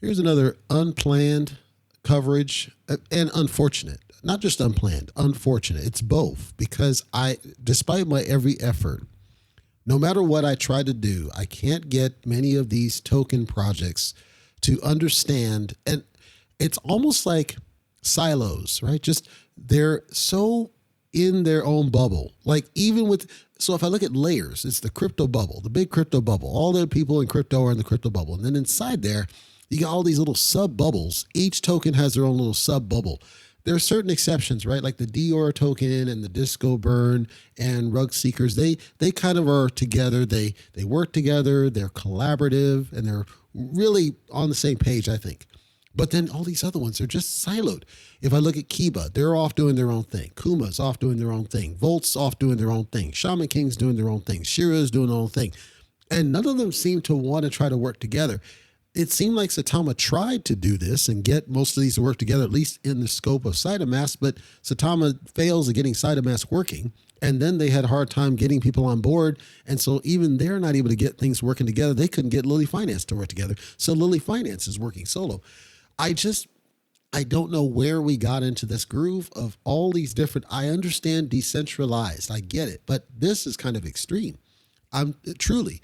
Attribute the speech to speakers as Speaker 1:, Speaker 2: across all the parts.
Speaker 1: Here's another unplanned coverage and unfortunate, not just unplanned, unfortunate. It's both because despite my every effort, no matter what I try to do, I can't get many of these token projects to understand. And it's almost like silos, right? Just they're so in their own bubble. Like so if I look at layers, it's the crypto bubble, the big crypto bubble. All the people in crypto are in the crypto bubble. And then inside there, you got all these little sub bubbles. Each token has their own little sub bubble. There are certain exceptions, right? Like the Dior token and the Disco Burn and Rug Seekers. They kind of are together. They work together. They're collaborative and they're really on the same page, I think. But then all these other ones are just siloed. If I look at Kiba, they're off doing their own thing. Kuma's off doing their own thing. Volt's off doing their own thing. Shaman King's doing their own thing. Shira's doing their own thing. And none of them seem to want to try to work together. It seemed like Saitama tried to do this and get most of these to work together, at least in the scope of Cytomask, but Saitama fails at getting Cytomask working. And then they had a hard time getting people on board. And so even they're not able to get things working together. They couldn't get Lily Finance to work together. So Lily Finance is working solo. I don't know where we got into this groove of all these different, I understand decentralized, I get it, but this is kind of extreme. Truly.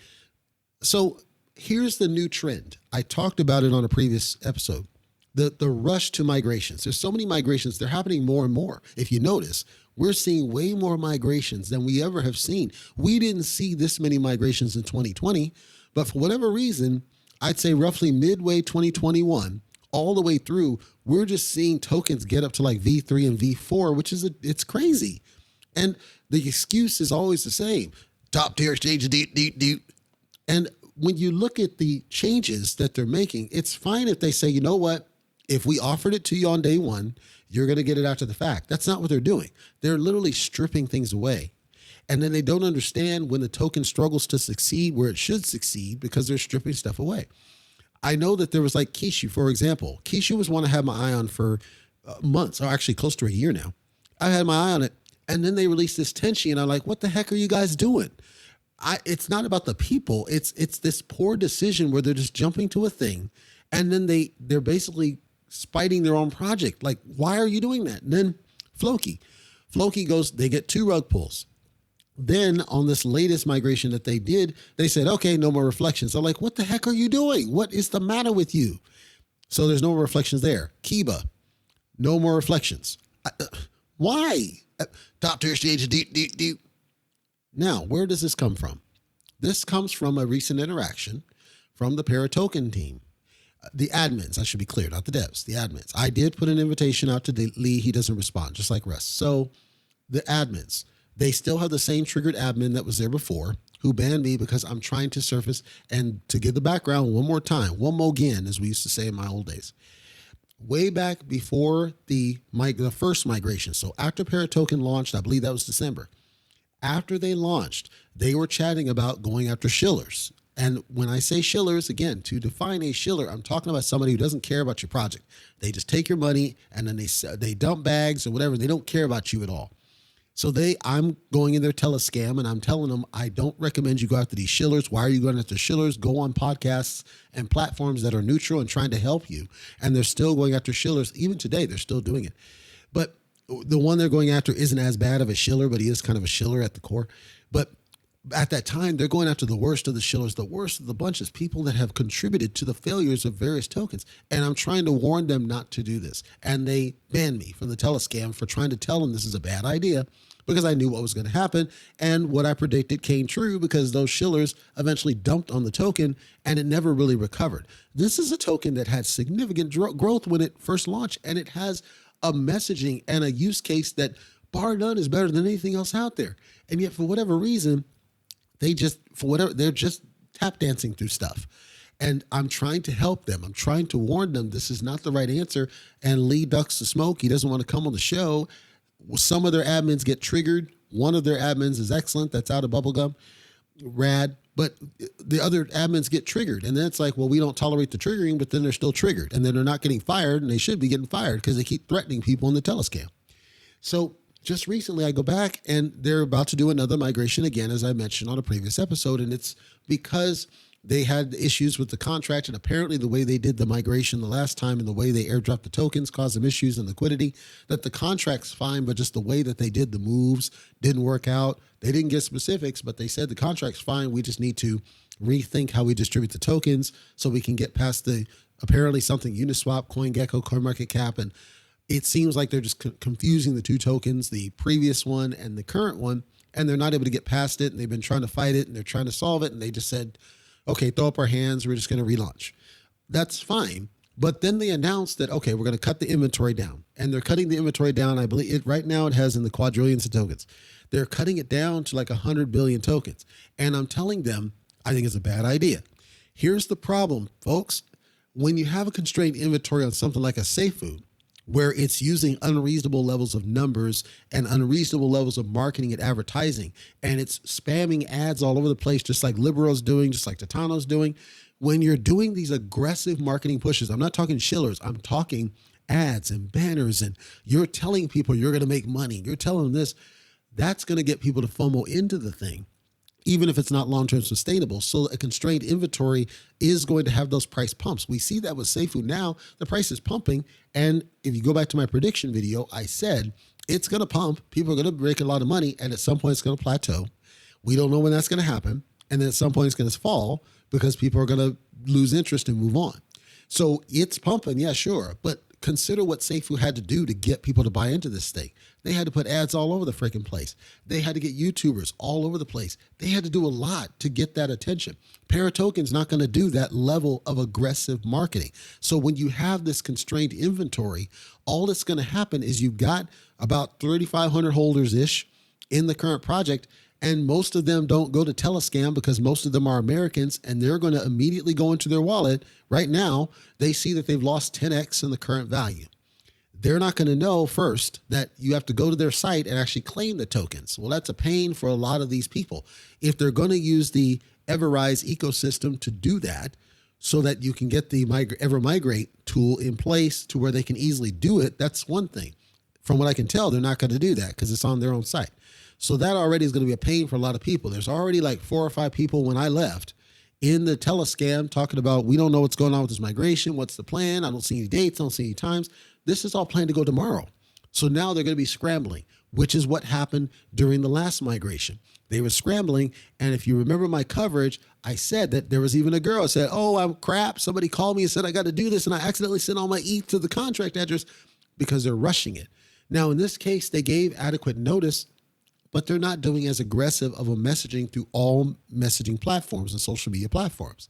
Speaker 1: So here's the new trend. I talked about it on a previous episode. The rush to migrations. There's so many migrations. They're happening more and more. If you notice, we're seeing way more migrations than we ever have seen. We didn't see this many migrations in 2020, but for whatever reason, I'd say roughly midway 2021, all the way through, we're just seeing tokens get up to like V3 and V4, which is, it's crazy. And the excuse is always the same. Top tier exchange, deep. And when you look at the changes that they're making, it's fine if they say, you know what, if we offered it to you on day one, you're going to get it after the fact. That's not what they're doing. They're literally stripping things away. And then they don't understand when the token struggles to succeed where it should succeed because they're stripping stuff away. I know that there was like Kishu, for example. Kishu was one I had my eye on for months, or actually close to a year now. I had my eye on it. And then they released this Tenchi, and I'm like, what the heck are you guys doing? It's not about the people. It's this poor decision where they're just jumping to a thing, and then they're basically spiting their own project. Like, why are you doing that? And then Floki goes, they get 2 rug pulls. Then on this latest migration that they did, they said, okay, no more reflections. I'm like, what the heck are you doing? What is the matter with you? So there's no more reflections there. Kiba, no more reflections. Why? Top tier exchange, deep. Now, where does this come from? This comes from a recent interaction from the ParaToken team. The admins, I should be clear, not the devs, the admins. I did put an invitation out to Lee. He doesn't respond, just like Russ. So the admins, they still have the same triggered admin that was there before who banned me because I'm trying to surface. And to give the background one more time, one more again, as we used to say in my old days. Way back before the first migration, so after ParaToken launched, I believe that was December. After they launched, they were chatting about going after shillers. And when I say shillers, again, to define a shiller, I'm talking about somebody who doesn't care about your project. They just take your money and then they dump bags or whatever. They don't care about you at all. So I'm going in their Telescam and I'm telling them, I don't recommend you go after these shillers. Why are you going after shillers? Go on podcasts and platforms that are neutral and trying to help you. And they're still going after shillers. Even today, they're still doing it. But the one they're going after isn't as bad of a shiller, but he is kind of a shiller at the core. But at that time, they're going after the worst of the shillers, the worst of the bunches, people that have contributed to the failures of various tokens. And I'm trying to warn them not to do this. And they banned me from the Telescam for trying to tell them this is a bad idea because I knew what was going to happen. And what I predicted came true because those shillers eventually dumped on the token and it never really recovered. This is a token that had significant growth when it first launched, and it has a messaging and a use case that bar none is better than anything else out there. And yet for whatever reason, they're just tap dancing through stuff. And I'm trying to help them. I'm trying to warn them this is not the right answer. And Lee ducks the smoke. He doesn't want to come on the show. Some of their admins get triggered. One of their admins is excellent. That's out of bubblegum. Rad. But the other admins get triggered. And then it's like, well, we don't tolerate the triggering, but then they're still triggered. And then they're not getting fired, and they should be getting fired because they keep threatening people in the Telescam. So just recently I go back and they're about to do another migration again, as I mentioned on a previous episode. And it's because they had issues with the contract, and apparently the way they did the migration the last time and the way they airdropped the tokens caused them issues in liquidity. That the contract's fine, but just the way that they did the moves didn't work out. They didn't get specifics, but they said the contract's fine. We just need to rethink how we distribute the tokens so we can get past the apparently something Uniswap, CoinGecko, CoinMarketCap, and it seems like they're just confusing the two tokens, the previous one and the current one, and they're not able to get past it. And they've been trying to fight it and they're trying to solve it. And they just said, okay, throw up our hands. We're just going to relaunch. That's fine. But then they announced that, okay, we're going to cut the inventory down. And they're cutting the inventory down. I believe it right now it has in the quadrillions of tokens. They're cutting it down to like 100 billion tokens. And I'm telling them, I think it's a bad idea. Here's the problem, folks. When you have a constrained inventory on something like a safe food, where it's using unreasonable levels of numbers and unreasonable levels of marketing and advertising, and it's spamming ads all over the place, just like Libero's doing, just like Titano's doing. When you're doing these aggressive marketing pushes, I'm not talking shillers, I'm talking ads and banners, and you're telling people you're going to make money, you're telling them this, that's going to get people to FOMO into the thing, even if it's not long-term sustainable. So a constrained inventory is going to have those price pumps. We see that with safe food now, the price is pumping. And if you go back to my prediction video, I said it's going to pump. People are going to make a lot of money. And at some point it's going to plateau. We don't know when that's going to happen. And then at some point it's going to fall because people are going to lose interest and move on. So it's pumping. Yeah, sure. But consider what safe food had to do to get people to buy into this thing. They had to put ads all over the freaking place. They had to get YouTubers all over the place. They had to do a lot to get that attention. ParaToken's not going to do that level of aggressive marketing. So when you have this constrained inventory, all that's going to happen is you've got about 3,500 holders-ish in the current project, and most of them don't go to Telescam because most of them are Americans, and they're going to immediately go into their wallet. Right now, they see that they've lost 10x in the current value. They're not going to know first that you have to go to their site and actually claim the tokens. Well, that's a pain for a lot of these people. If they're going to use the Everrise ecosystem to do that so that you can get the EverMigrate tool in place to where they can easily do it, that's one thing. From what I can tell, they're not going to do that because it's on their own site. So that already is going to be a pain for a lot of people. There's already like 4 or 5 people when I left in the Telescam talking about, we don't know what's going on with this migration. What's the plan? I don't see any dates. I don't see any times. This is all planned to go tomorrow. So now they're going to be scrambling, which is what happened during the last migration. They were scrambling. And if you remember my coverage, I said that there was even a girl who said, oh, I'm crap. Somebody called me and said, I got to do this. And I accidentally sent all my ETH to the contract address because they're rushing it. Now, in this case, they gave adequate notice, but they're not doing as aggressive of a messaging through all messaging platforms and social media platforms.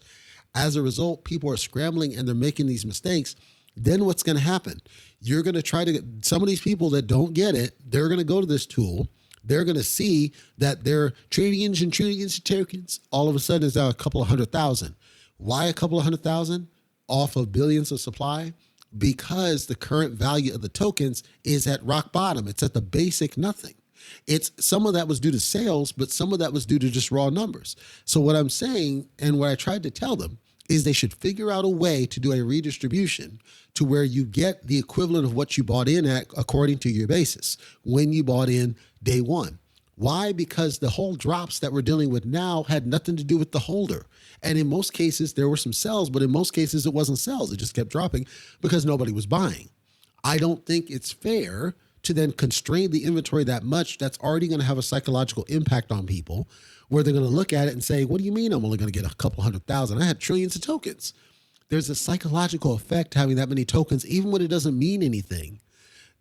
Speaker 1: As a result, people are scrambling and they're making these mistakes. Then what's going to happen? You're going to try to get some of these people that don't get it. They're going to go to this tool. They're going to see that their trillions and trillions of tokens all of a sudden is now a couple of 100,000. Why a couple of 100,000 off of billions of supply? Because the current value of the tokens is at rock bottom. It's at the basic nothing. It's some of that was due to sales, but some of that was due to just raw numbers. So what I'm saying and what I tried to tell them is they should figure out a way to do a redistribution to where you get the equivalent of what you bought in at according to your basis when you bought in day one. Why? Because the whole drops that we're dealing with now had nothing to do with the holder. And in most cases, there were some sells, but in most cases, it wasn't sells. It just kept dropping because nobody was buying. I don't think it's fair to then constrain the inventory that much. That's already going to have a psychological impact on people where they're going to look at it and say, what do you mean I'm only going to get a couple 100,000? I had trillions of tokens. There's a psychological effect having that many tokens, even when it doesn't mean anything,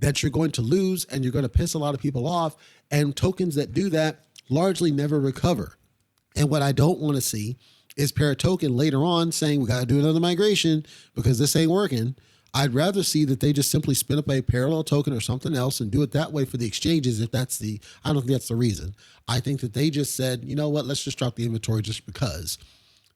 Speaker 1: that you're going to lose and you're going to piss a lot of people off. And tokens that do that largely never recover. And what I don't want to see is ParaToken later on saying, we got to do another migration because this ain't working. I'd rather see that they just simply spin up a parallel token or something else and do it that way for the exchanges. If that's I don't think that's the reason. I think that they just said, you know what, let's just drop the inventory just because.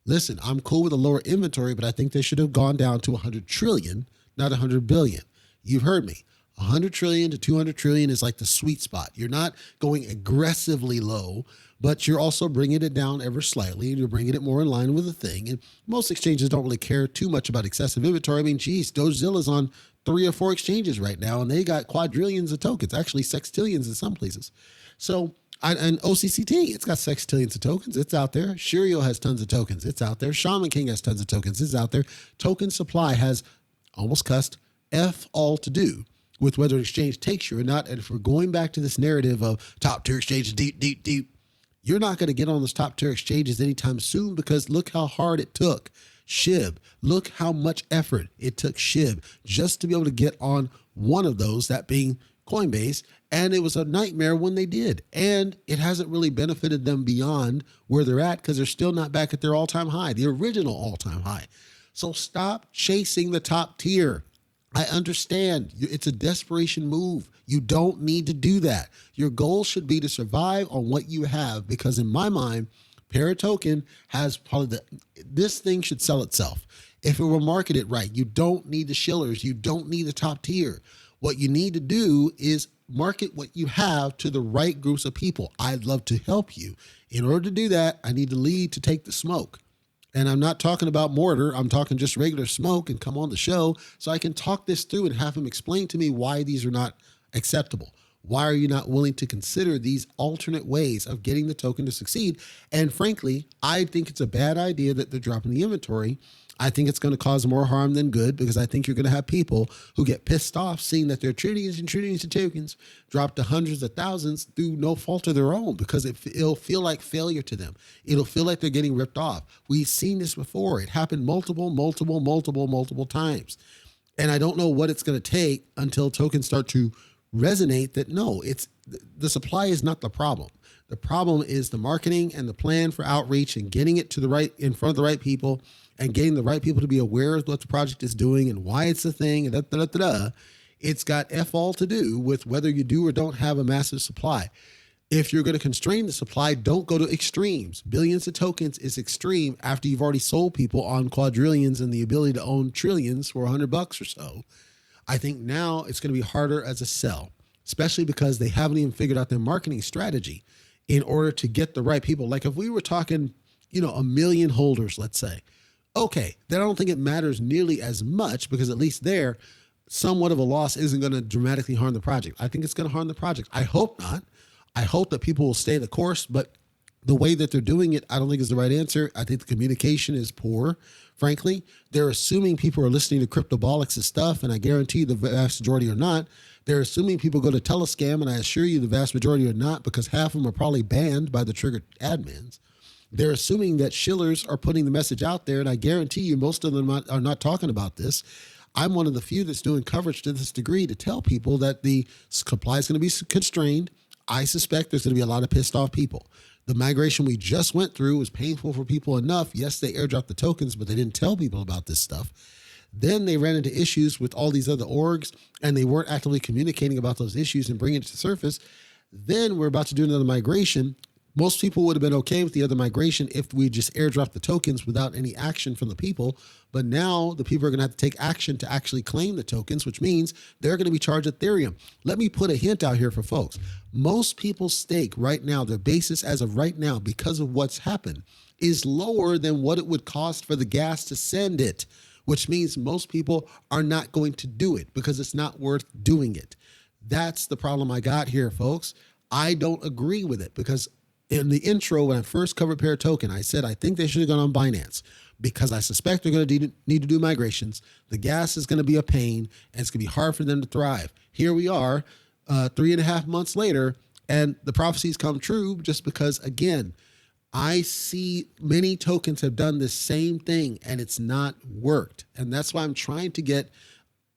Speaker 1: Listen, I'm cool with a lower inventory, but I think they should have gone down to 100 trillion, not 100 billion. You've heard me. 100 trillion to 200 trillion is like the sweet spot. You're not going aggressively low, but you're also bringing it down ever slightly, and you're bringing it more in line with the thing. And most exchanges don't really care too much about excessive inventory. I mean, geez, Dogezilla's on 3 or 4 exchanges right now, and they got quadrillions of tokens, actually sextillions in some places. So And OCCT, it's got sextillions of tokens. It's out there. Shirio has tons of tokens. It's out there. Shaman King has tons of tokens. It's out there. Token supply has almost cussed F all to do with whether an exchange takes you or not. And if we're going back to this narrative of top tier exchanges, deep, you're not going to get on those top tier exchanges anytime soon, because look how hard it took SHIB. Look how much effort it took SHIB just to be able to get on one of those, that being Coinbase. And it was a nightmare when they did. And it hasn't really benefited them beyond where they're at, because they're still not back at their all-time high, the original all-time high. So stop chasing the top tier. I understand it's a desperation move. You don't need to do that. Your goal should be to survive on what you have, because in my mind, ParaToken has probably this thing should sell itself. If it were marketed right, you don't need the shillers. You don't need the top tier. What you need to do is market what you have to the right groups of people. I'd love to help you. In order to do that, I need the lead to take the smoke. And I'm not talking about mortar. I'm talking just regular smoke, and come on the show so I can talk this through and have him explain to me why these are not acceptable. Why are you not willing to consider these alternate ways of getting the token to succeed? And frankly, I think it's a bad idea that they're dropping the inventory. I think it's going to cause more harm than good, because I think you're going to have people who get pissed off seeing that their trillions and trillions of tokens drop to hundreds of thousands through no fault of their own, because it'll feel like failure to them. It'll feel like they're getting ripped off. We've seen this before. It happened multiple times. And I don't know what it's going to take until tokens start to resonate that no, it's the supply is not the problem. The problem is the marketing and the plan for outreach and getting it to the right, in front of the right people, and getting the right people to be aware of what the project is doing and why it's a thing. And It's got F all to do with whether you do or don't have a massive supply. If you're going to constrain the supply, don't go to extremes. Billions of tokens is extreme after you've already sold people on quadrillions and the ability to own trillions for $100 or so. I think now it's going to be harder as a sell, especially because they haven't even figured out their marketing strategy in order to get the right people. Like if we were talking, 1 million holders, let's say, okay, then I don't think it matters nearly as much, because at least there, somewhat of a loss isn't going to dramatically harm the project. I think it's going to harm the project. I hope not. I hope that people will stay the course, but the way that they're doing it, I don't think is the right answer. I think the communication is poor. Frankly, they're assuming people are listening to Cryptobolics' stuff, and I guarantee the vast majority are not. They're assuming people go to Telescam, and I assure you the vast majority are not, because half of them are probably banned by the triggered admins. They're assuming that shillers are putting the message out there, and I guarantee you most of them are not talking about this. I'm one of the few that's doing coverage to this degree to tell people that the supply is going to be constrained. I suspect there's going to be a lot of pissed off people. The migration we just went through was painful for people enough. Yes, they airdropped the tokens, but they didn't tell people about this stuff. Then they ran into issues with all these other orgs, and they weren't actively communicating about those issues and bringing it to the surface. Then we're about to do another migration. Most people would have been okay with the other migration if we just airdropped the tokens without any action from the people. But now the people are going to have to take action to actually claim the tokens, which means they're going to be charged Ethereum. Let me put a hint out here for folks. Most people's stake right now, their basis as of right now, because of what's happened, is lower than what it would cost for the gas to send it, which means most people are not going to do it because it's not worth doing it. That's the problem I got here, folks. I don't agree with it, because in the intro, when I first covered ParaToken, I said I think they should have gone on Binance, because I suspect they're going to need to do migrations. The gas is going to be a pain, and it's going to be hard for them to thrive. Here we are, 3.5 months later, and the prophecies come true just because, again, I see many tokens have done the same thing, and it's not worked. And that's why I'm trying to get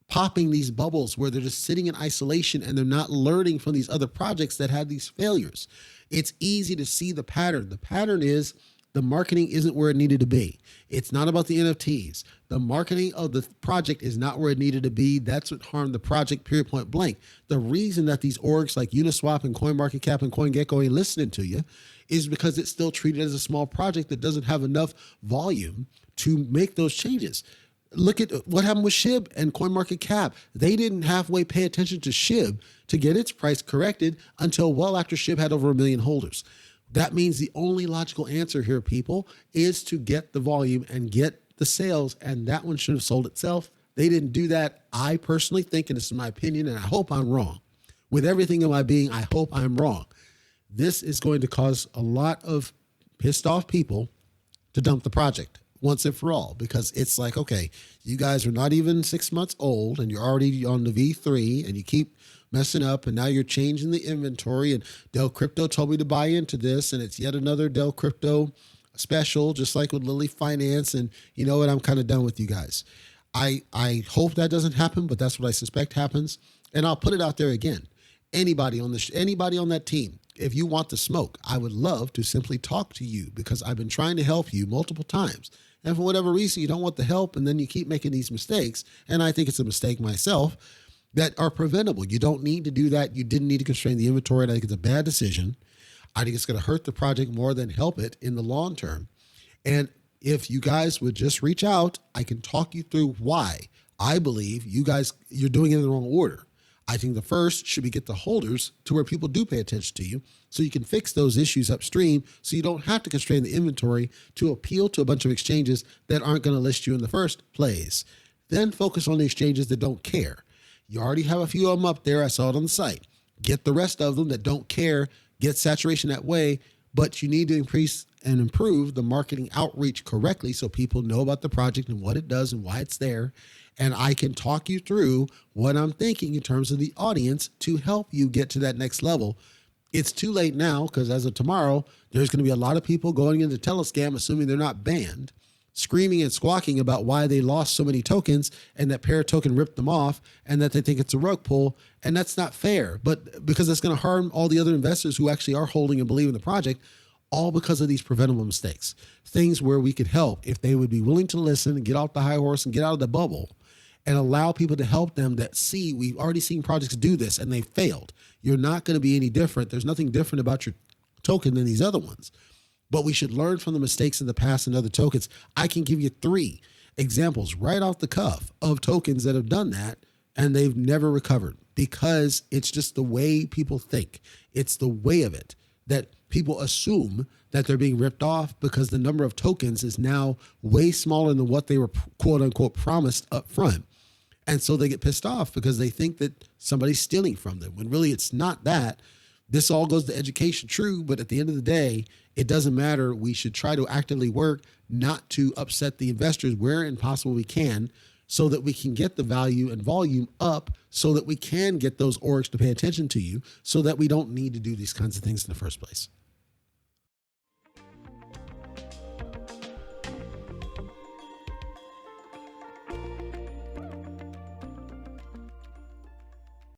Speaker 1: popping these bubbles where they're just sitting in isolation and they're not learning from these other projects that had these failures. It's easy to see the pattern. The pattern is the marketing isn't where it needed to be. It's not about the NFTs. The marketing of the project is not where it needed to be. That's what harmed the project, period, point blank. The reason that these orgs like Uniswap and CoinMarketCap and CoinGecko ain't listening to you is because it's still treated as a small project that doesn't have enough volume to make those changes. Look at what happened with SHIB and CoinMarketCap. They didn't halfway pay attention to SHIB to get its price corrected until well after SHIB had over 1 million holders. That means the only logical answer here, people, is to get the volume and get the sales, and that one should have sold itself. They didn't do that. I personally think, and this is my opinion, and I hope I'm wrong. With everything in my being, I hope I'm wrong. this is going to cause a lot of pissed off people to dump the project once and for all, because it's like, okay, you guys are not even 6 months old and you're already on the V3 and you keep messing up, and now you're changing the inventory, and Dell Crypto told me to buy into this, and it's yet another Dell Crypto special, just like with Lily Finance. And you know what? I'm kind of done with you guys. I hope that doesn't happen, but that's what I suspect happens. And I'll put it out there again. Anybody on that team, if you want the smoke, I would love to simply talk to you, because I've been trying to help you multiple times. And for whatever reason, you don't want the help, and then you keep making these mistakes. And I think it's a mistake myself, that are preventable. You don't need to do that. You didn't need to constrain the inventory. And I think it's a bad decision. I think it's going to hurt the project more than help it in the long term. And if you guys would just reach out, I can talk you through why I believe you're doing it in the wrong order. I think the first should be get the holders to where people do pay attention to you, so you can fix those issues upstream, so you don't have to constrain the inventory to appeal to a bunch of exchanges that aren't going to list you in the first place. Then focus on the exchanges that don't care. You already have a few of them up there. I saw it on the site. Get the rest of them that don't care, get saturation that way, but you need to increase and improve the marketing outreach correctly so people know about the project and what it does and why it's there. And I can talk you through what I'm thinking in terms of the audience to help you get to that next level. It's too late now, because as of tomorrow, there's going to be a lot of people going into Telescam, assuming they're not banned, screaming and squawking about why they lost so many tokens and that ParaToken ripped them off and that they think it's a rug pull. And that's not fair, but because it's going to harm all the other investors who actually are holding and believe in the project, all because of these preventable mistakes, things where we could help if they would be willing to listen and get off the high horse and get out of the bubble and allow people to help them that see, we've already seen projects do this and they failed. You're not going to be any different. There's nothing different about your token than these other ones. But we should learn from the mistakes in the past and other tokens. I can give you 3 examples right off the cuff of tokens that have done that and they've never recovered, because it's just the way people think. It's the way of it that people assume that they're being ripped off because the number of tokens is now way smaller than what they were quote unquote promised up front. And so they get pissed off because they think that somebody's stealing from them, when really it's not that. This all goes to education, true, but at the end of the day, it doesn't matter. We should try to actively work not to upset the investors where possible we can, so that we can get the value and volume up, so that we can get those orgs to pay attention to you, so that we don't need to do these kinds of things in the first place.